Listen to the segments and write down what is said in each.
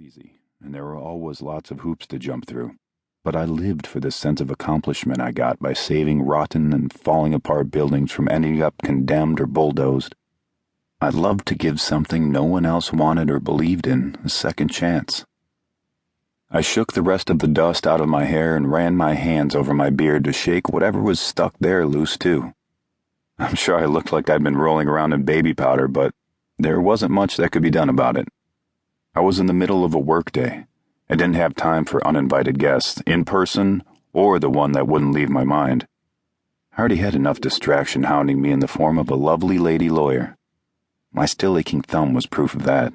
easy, and there were always lots of hoops to jump through. But I lived for the sense of accomplishment I got by saving rotten and falling apart buildings from ending up condemned or bulldozed. I loved to give something no one else wanted or believed in a second chance. I shook the rest of the dust out of my hair and ran my hands over my beard to shake whatever was stuck there loose too. I'm sure I looked like I'd been rolling around in baby powder, but there wasn't much that could be done about it. I was in the middle of a workday. I didn't have time for uninvited guests, in person or the one that wouldn't leave my mind. I already had enough distraction hounding me in the form of a lovely lady lawyer. My still aching thumb was proof of that.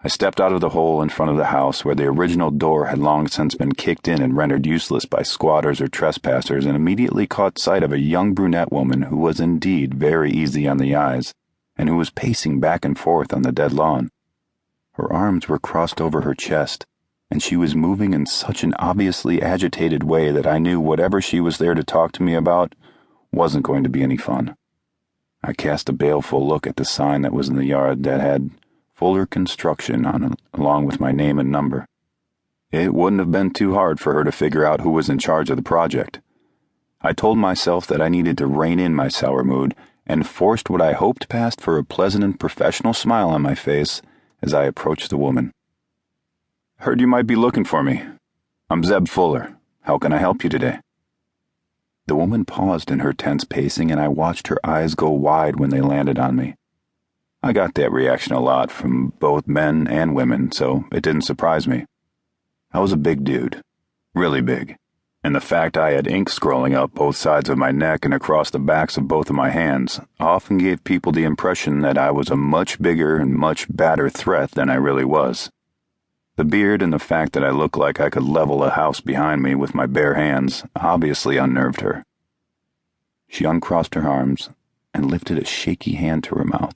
I stepped out of the hole in front of the house where the original door had long since been kicked in and rendered useless by squatters or trespassers, and immediately caught sight of a young brunette woman who was indeed very easy on the eyes and who was pacing back and forth on the dead lawn. Her arms were crossed over her chest, and she was moving in such an obviously agitated way that I knew whatever she was there to talk to me about wasn't going to be any fun. I cast a baleful look at the sign that was in the yard that had Fuller Construction on it, along with my name and number. It wouldn't have been too hard for her to figure out who was in charge of the project. I told myself that I needed to rein in my sour mood and forced what I hoped passed for a pleasant and professional smile on my face as I approached the woman. "Heard you might be looking for me. I'm Zeb Fuller. How can I help you today?" The woman paused in her tense pacing, and I watched her eyes go wide when they landed on me. I got that reaction a lot from both men and women, so it didn't surprise me. I was a big dude, really big, and the fact I had ink scrolling up both sides of my neck and across the backs of both of my hands often gave people the impression that I was a much bigger and much badder threat than I really was. The beard and the fact that I looked like I could level a house behind me with my bare hands obviously unnerved her. She uncrossed her arms and lifted a shaky hand to her mouth.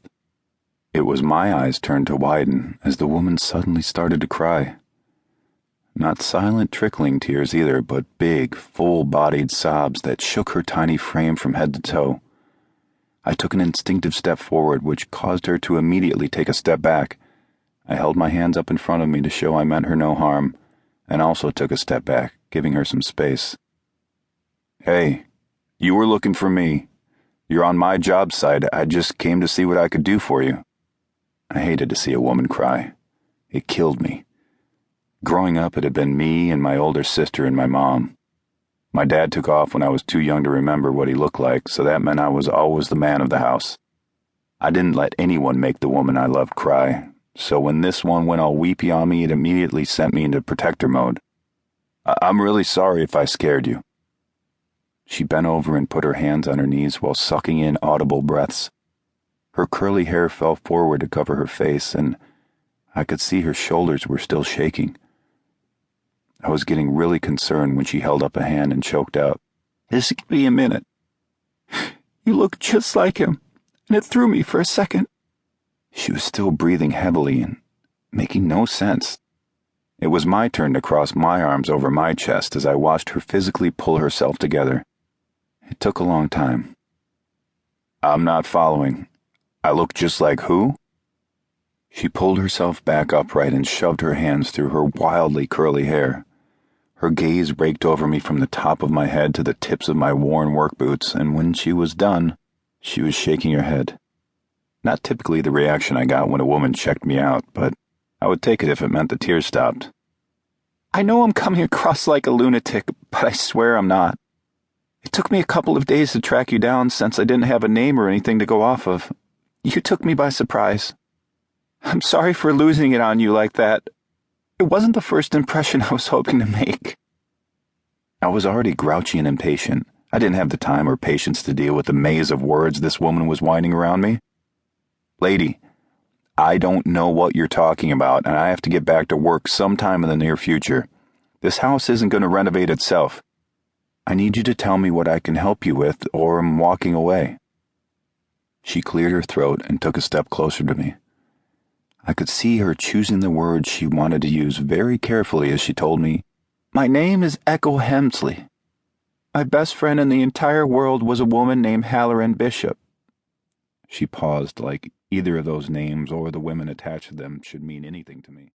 It was my eyes turned to widen as the woman suddenly started to cry. Not silent, trickling tears either, but big, full-bodied sobs that shook her tiny frame from head to toe. I took an instinctive step forward, which caused her to immediately take a step back. I held my hands up in front of me to show I meant her no harm, and also took a step back, giving her some space. "Hey, you were looking for me. You're on my job site. I just came to see what I could do for you." I hated to see a woman cry. It killed me. Growing up, it had been me and my older sister and my mom. My dad took off when I was too young to remember what he looked like, so that meant I was always the man of the house. I didn't let anyone make the woman I loved cry, so when this one went all weepy on me, it immediately sent me into protector mode. I'm really sorry if I scared you." She bent over and put her hands on her knees while sucking in audible breaths. Her curly hair fell forward to cover her face, and I could see her shoulders were still shaking. I was getting really concerned when she held up a hand and choked out, "Just give me a minute. You look just like him, and it threw me for a second." She was still breathing heavily and making no sense. It was my turn to cross my arms over my chest as I watched her physically pull herself together. It took a long time. "I'm not following. I look just like who?" She pulled herself back upright and shoved her hands through her wildly curly hair. Her gaze raked over me from the top of my head to the tips of my worn work boots, and when she was done, she was shaking her head. Not typically the reaction I got when a woman checked me out, but I would take it if it meant the tears stopped. "I know I'm coming across like a lunatic, but I swear I'm not. It took me a couple of days to track you down since I didn't have a name or anything to go off of. You took me by surprise. I'm sorry for losing it on you like that. It wasn't the first impression I was hoping to make." I was already grouchy and impatient. I didn't have the time or patience to deal with the maze of words this woman was winding around me. "Lady, I don't know what you're talking about, and I have to get back to work sometime in the near future. This house isn't going to renovate itself. I need you to tell me what I can help you with, or I'm walking away." She cleared her throat and took a step closer to me. I could see her choosing the words she wanted to use very carefully as she told me, "My name is Echo Hemsley. My best friend in the entire world was a woman named Halloran Bishop." She paused like either of those names or the women attached to them should mean anything to me.